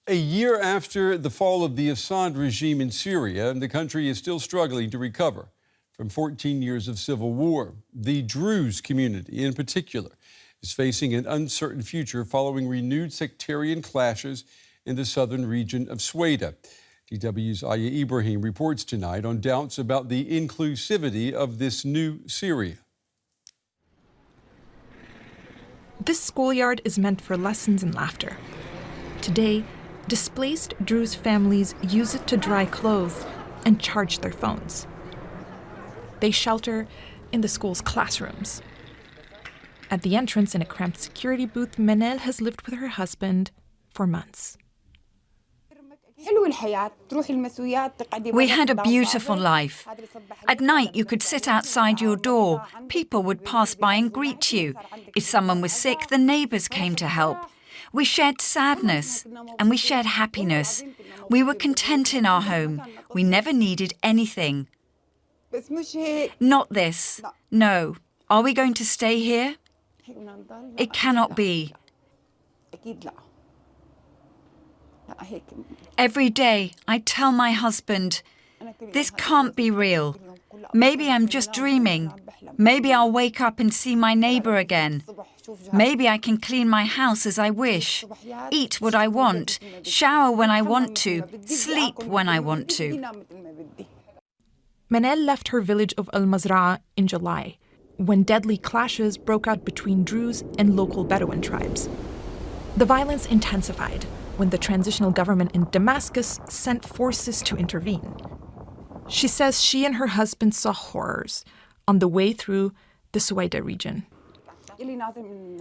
A year after the fall of the Assad regime in Syria, the country is still struggling to recover from 14 years of civil war. The Druze community, in particular, is facing an uncertain future following renewed sectarian clashes in the southern region of Sweida. DW's Aya Ibrahim reports tonight on doubts about the inclusivity of this new Syria. This schoolyard is meant for lessons and laughter. Today, displaced Druze families use it to dry clothes and charge their phones. They shelter in the school's classrooms. At the entrance in a cramped security booth, Manel has lived with her husband for months. We had a beautiful life. At night, you could sit outside your door. People would pass by and greet you. If someone was sick, the neighbours came to help. We shared sadness and we shared happiness. We were content in our home. We never needed anything. Not this. No. Are we going to stay here? It cannot be. Every day I tell my husband, this can't be real. Maybe I'm just dreaming. Maybe I'll wake up and see my neighbour again. Maybe I can clean my house as I wish, eat what I want, shower when I want to, sleep when I want to. Manel left her village of Al-Mazra'a in July, when deadly clashes broke out between Druze and local Bedouin tribes. The violence intensified when the transitional government in Damascus sent forces to intervene. She says she and her husband saw horrors on the way through the Sweida region.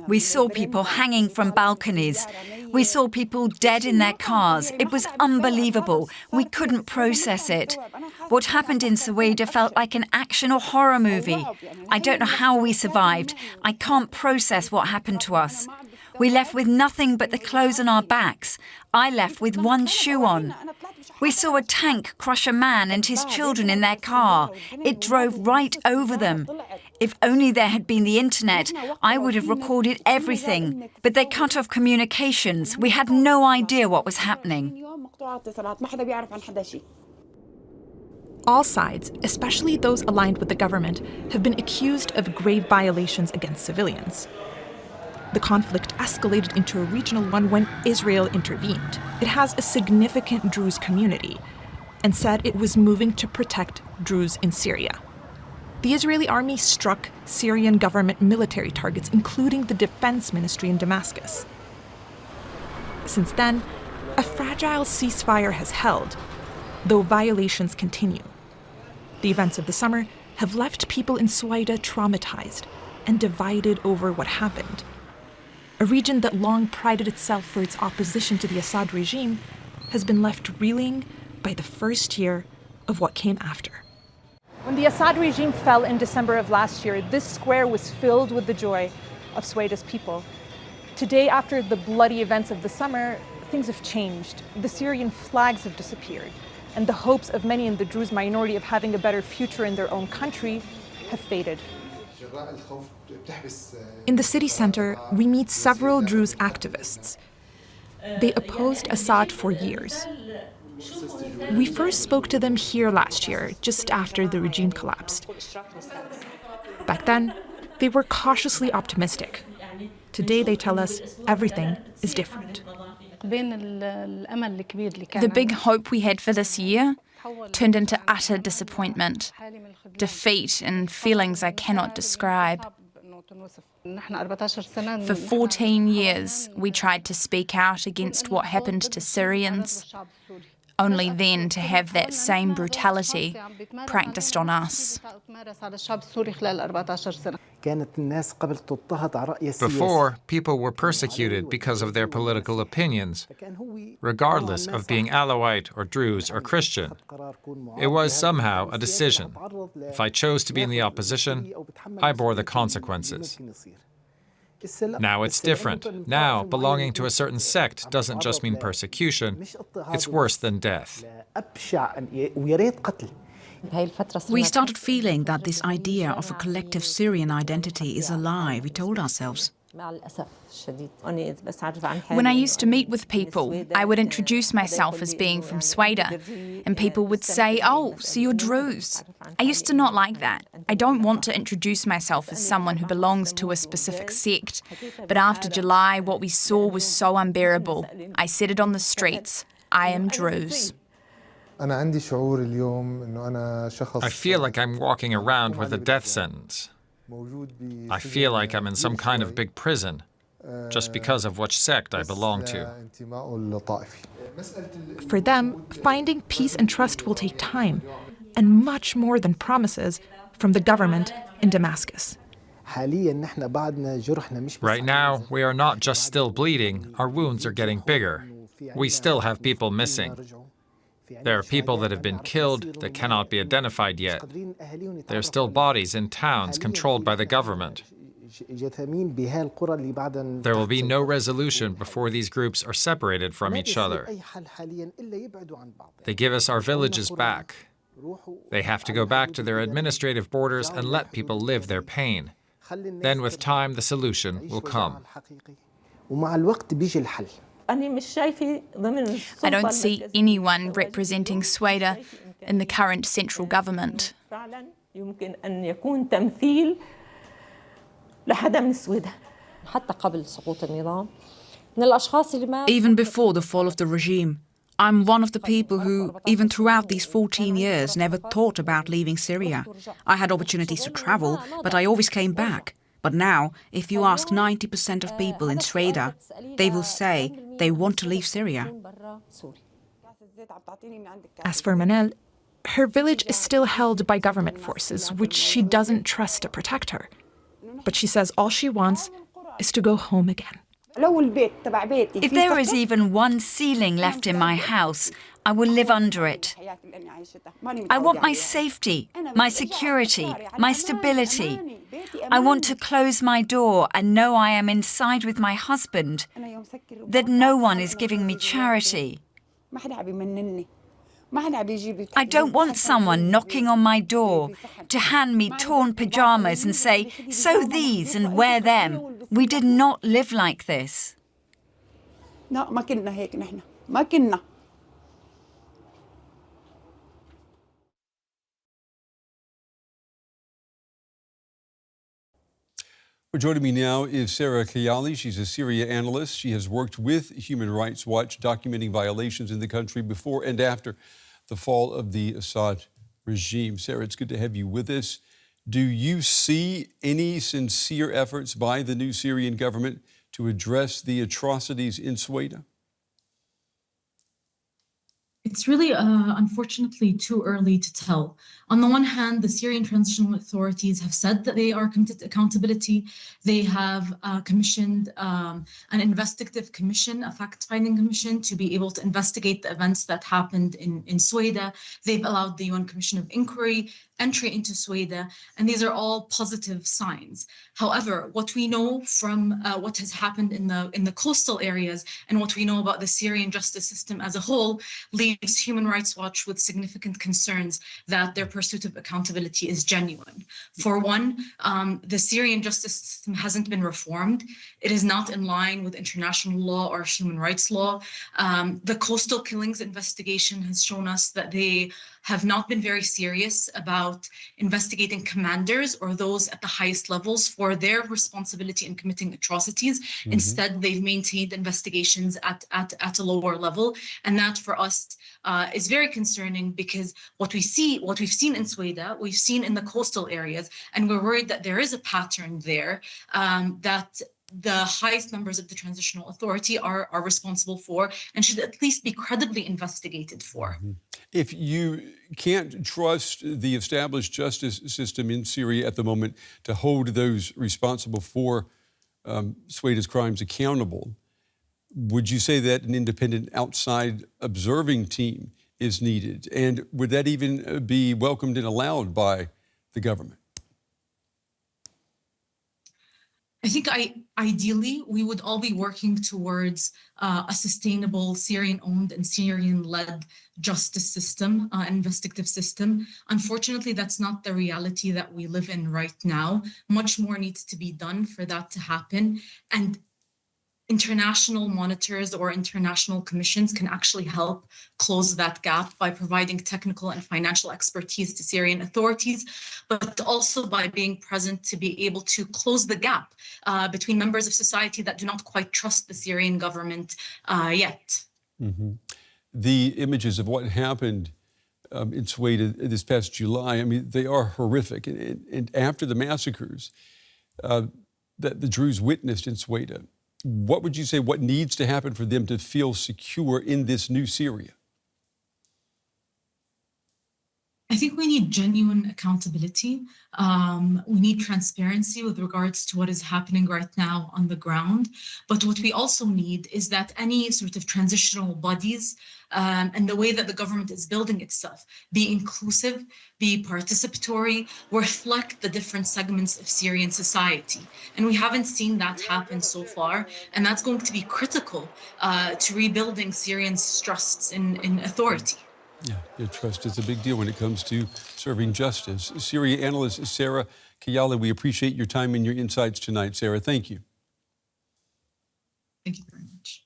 We saw people hanging from balconies. We saw people dead in their cars. It was unbelievable. We couldn't process it. What happened in Sweida felt like an action or horror movie. I don't know how we survived. I can't process what happened to us. We left with nothing but the clothes on our backs. I left with one shoe on. We saw a tank crush a man and his children in their car. It drove right over them. If only there had been the internet, I would have recorded everything. But they cut off communications. We had no idea what was happening. All sides, especially those aligned with the government, have been accused of grave violations against civilians. The conflict escalated into a regional one when Israel intervened. It has a significant Druze community and said it was moving to protect Druze in Syria. The Israeli army struck Syrian government military targets, including the defense ministry in Damascus. Since then, a fragile ceasefire has held, though violations continue. The events of the summer have left people in Sweida traumatized and divided over what happened. A region that long prided itself for its opposition to the Assad regime has been left reeling by the first year of what came after. When the Assad regime fell in December of last year, this square was filled with the joy of Sweida's people. Today, after the bloody events of the summer, things have changed. The Syrian flags have disappeared, and the hopes of many in the Druze minority of having a better future in their own country have faded. In the city center, we meet several Druze activists. They opposed Assad for years. We first spoke to them here last year, just after the regime collapsed. Back then, they were cautiously optimistic. Today, they tell us everything is different. The big hope we had for this year turned into utter disappointment, defeat, and feelings I cannot describe. For 14 years, we tried to speak out against what happened to Syrians, only then to have that same brutality practiced on us. Before, people were persecuted because of their political opinions, regardless of being Alawite or Druze or Christian. It was somehow a decision. If I chose to be in the opposition, I bore the consequences. Now it's different. Now, belonging to a certain sect doesn't just mean persecution, it's worse than death. We started feeling that this idea of a collective Syrian identity is a lie, we told ourselves. When I used to meet with people, I would introduce myself as being from Sweida, and people would say, "Oh, so you're Druze." I used to not like that. I don't want to introduce myself as someone who belongs to a specific sect. But after July, what we saw was so unbearable. I said it on the streets. I am Druze. I feel like I'm walking around with a death sentence. I feel like I'm in some kind of big prison, just because of which sect I belong to. For them, finding peace and trust will take time, and much more than promises from the government in Damascus. Right now, we are not just still bleeding, our wounds are getting bigger. We still have people missing. There are people that have been killed that cannot be identified yet. There are still bodies in towns controlled by the government. There will be no resolution before these groups are separated from each other. They give us our villages back. They have to go back to their administrative borders and let people live their pain. Then with time, the solution will come. I don't see anyone representing Sweida in the current central government. Even before the fall of the regime, I'm one of the people who, even throughout these 14 years, never thought about leaving Syria. I had opportunities to travel, but I always came back. But now, if you ask 90% of people in Sweida, they will say they want to leave Syria. As for Manel, her village is still held by government forces, which she doesn't trust to protect her. But she says all she wants is to go home again. If there is even one ceiling left in my house, I will live under it. I want my safety, my security, my stability. I want to close my door and know I am inside with my husband, that no one is giving me charity. I don't want someone knocking on my door to hand me torn pajamas and say, sew these and wear them. We did not live like this. Joining me now is Sara Kayyali. She's a Syria analyst. She has worked with Human Rights Watch, documenting violations in the country before and after the fall of the Assad regime. Sara, it's good to have you with us. Do you see any sincere efforts by the new Syrian government to address the atrocities in Sweida? It's really, unfortunately, too early to tell. On the one hand, the Syrian transitional authorities have said that they are committed to accountability. They have commissioned an investigative commission, a fact-finding commission, to be able to investigate the events that happened in Sweida. They've allowed the UN Commission of Inquiry entry into Sweida, and these are all positive signs. However, what we know from what has happened in the coastal areas and what we know about the Syrian justice system as a whole leaves Human Rights Watch with significant concerns that their pursuit of accountability is genuine. For one, the Syrian justice system hasn't been reformed. It is not in line with international law or human rights law. The coastal killings investigation has shown us that they have not been very serious about investigating commanders or those at the highest levels for their responsibility in committing atrocities. Mm-hmm. Instead, they've maintained investigations at a lower level. And that for us is very concerning, because what we've seen in Sweida, we've seen in the coastal areas, and we're worried that there is a pattern there that the highest members of the transitional authority are responsible for and should at least be credibly investigated for. If you can't trust the established justice system in Syria at the moment to hold those responsible for Sweida's crimes accountable, would you say that an independent outside observing team is needed? And would that even be welcomed and allowed by the government? I think ideally, we would all be working towards a sustainable Syrian-owned and Syrian-led justice system, investigative system. Unfortunately, that's not the reality that we live in right now. Much more needs to be done for that to happen. And international monitors or international commissions can actually help close that gap by providing technical and financial expertise to Syrian authorities, but also by being present to be able to close the gap between members of society that do not quite trust the Syrian government yet. Mm-hmm. The images of what happened in Sweida this past July, I mean, they are horrific. And after the massacres that the Druze witnessed in Sweida, what would you say, what needs to happen for them to feel secure in this new Syria? I think we need genuine accountability. We need transparency with regards to what is happening right now on the ground. But what we also need is that any sort of transitional bodies and the way that the government is building itself be inclusive, be participatory, reflect the different segments of Syrian society. And we haven't seen that happen so far. And that's going to be critical to rebuilding Syrians' trusts in authority. Yeah, your trust is a big deal when it comes to serving justice. Syria analyst Sara Kayyali, we appreciate your time and your insights tonight, Sara. Thank you. Thank you very much.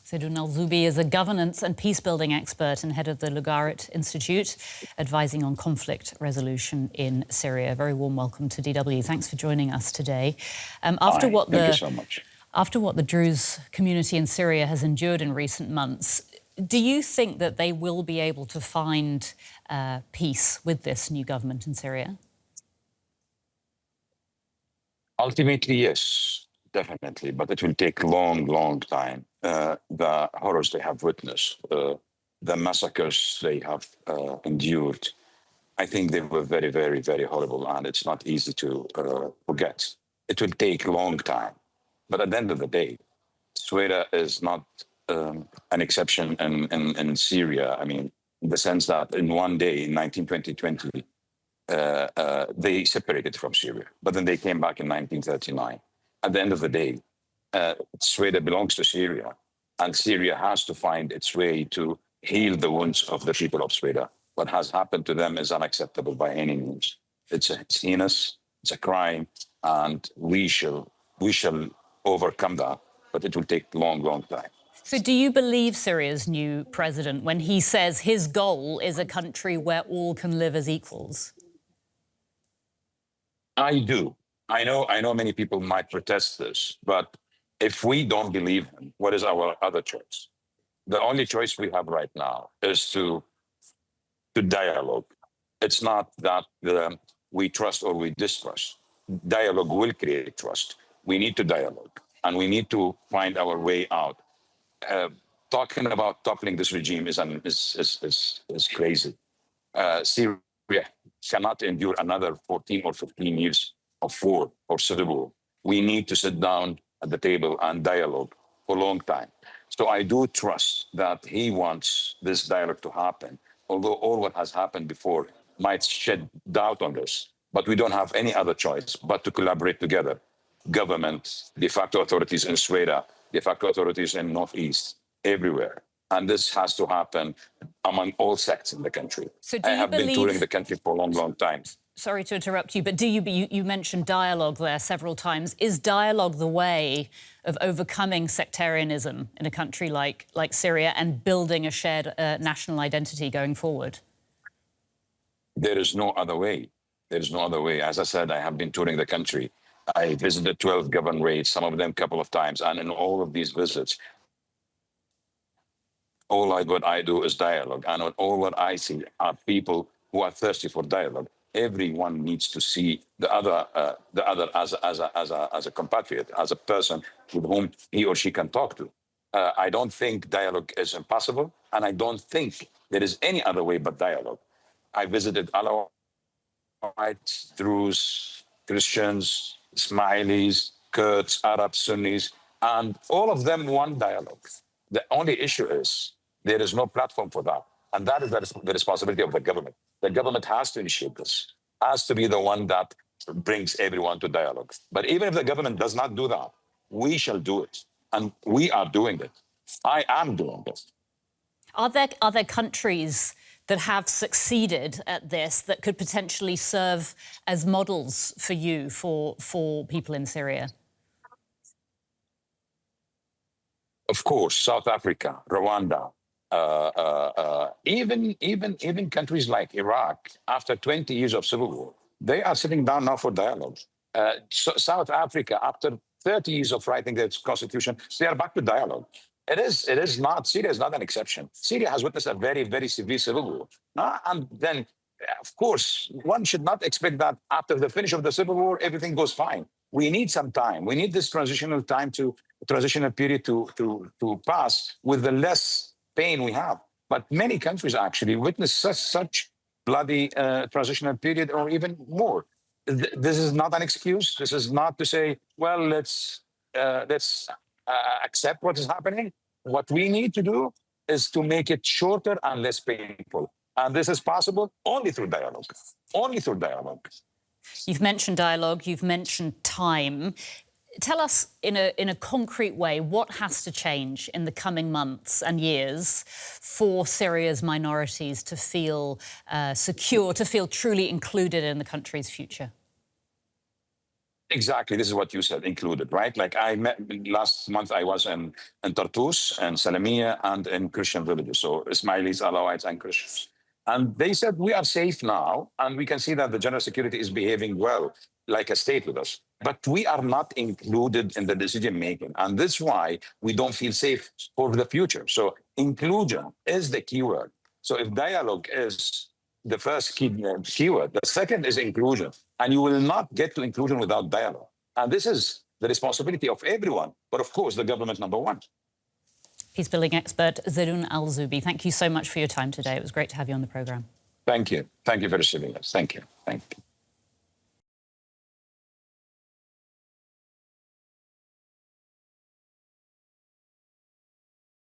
Zedoun Alzoubi is a governance and peace-building expert and head of the Lugarit Institute, advising on conflict resolution in Syria. A very warm welcome to DW. Thanks for joining us today. Thank you so much. After what the Druze community in Syria has endured in recent months, do you think that they will be able to find peace with this new government in Syria? Ultimately, yes, definitely, but it will take a long, long time. The horrors they have witnessed, the massacres they have endured, I think they were very, very, very horrible, and it's not easy to forget. It will take a long time. But at the end of the day, Sweida is not an exception in Syria. I mean, in the sense that in one day, in 2020, they separated from Syria, but then they came back in 1939. At the end of the day, Sweida belongs to Syria, and Syria has to find its way to heal the wounds of the people of Sweida. What has happened to them is unacceptable by any means. It's heinous, it's a crime, and we shall overcome that, but it will take a long, long time. So do you believe Syria's new president when he says his goal is a country where all can live as equals? I do. I know many people might protest this, but if we don't believe him, what is our other choice? The only choice we have right now is to dialogue. It's not that we trust or we distrust. Dialogue will create trust. We need to dialogue, and we need to find our way out. Talking about toppling this regime is crazy. Syria cannot endure another 14 or 15 years of war or civil war. We need to sit down at the table and dialogue for a long time. So I do trust that he wants this dialogue to happen, although all what has happened before might shed doubt on this. But we don't have any other choice but to collaborate together. Government, de facto authorities in Sweida, de facto authorities in Northeast, everywhere. And this has to happen among all sects in the country. So I have been touring the country for a long, long time. Sorry to interrupt you, but you mentioned dialogue there several times. Is dialogue the way of overcoming sectarianism in a country like Syria and building a shared national identity going forward? There is no other way. There is no other way. As I said, I have been touring the country. I visited 12 governorates, some of them a couple of times. And in all of these visits, what I do is dialogue. And all what I see are people who are thirsty for dialogue. Everyone needs to see the other as a compatriot, as a person with whom he or she can talk to. I don't think dialogue is impossible, and I don't think there is any other way but dialogue. I visited Alawites, Druze, Christians, Ismailis, Kurds, Arabs, Sunnis, and all of them want dialogue. The only issue is there is no platform for that. And that is the responsibility of the government. The government has to initiate this, has to be the one that brings everyone to dialogue. But even if the government does not do that, we shall do it. And we are doing it. I am doing it. Are there countries that have succeeded at this that could potentially serve as models for you, for people in Syria? Of course, South Africa, Rwanda, even countries like Iraq, after 20 years of civil war, they are sitting down now for dialogue. South Africa, after 30 years of writing their constitution, they are back to dialogue. Syria is not an exception. Syria has witnessed a very, very severe civil war. And then, of course, one should not expect that after the finish of the civil war, everything goes fine. We need some time. We need this transitional period to pass with the less pain we have. But many countries actually witness such bloody transitional period or even more. This is not an excuse. This is not to say, well, let's accept what is happening. What we need to do is to make it shorter and less painful. And this is possible only through dialogue. Only through dialogue. You've mentioned dialogue, you've mentioned time. Tell us in a concrete way what has to change in the coming months and years for Syria's minorities to feel secure, to feel truly included in the country's future. Exactly, this is what you said, included, right? Like last month I was in Tartus and Salamiyya and in Christian villages, so Ismailis, Alawites and Christians. And they said, we are safe now, and we can see that the general security is behaving well, like a state with us. But we are not included in the decision-making. And this is why we don't feel safe for the future. So inclusion is the key word. So if dialogue is the first keyword, the second is inclusion. And you will not get to inclusion without dialogue. And this is the responsibility of everyone, but of course, the government number one. Peace-building expert Zedoun Alzoubi, thank you so much for your time today. It was great to have you on the programme. Thank you. Thank you for receiving us. Thank you. Thank you.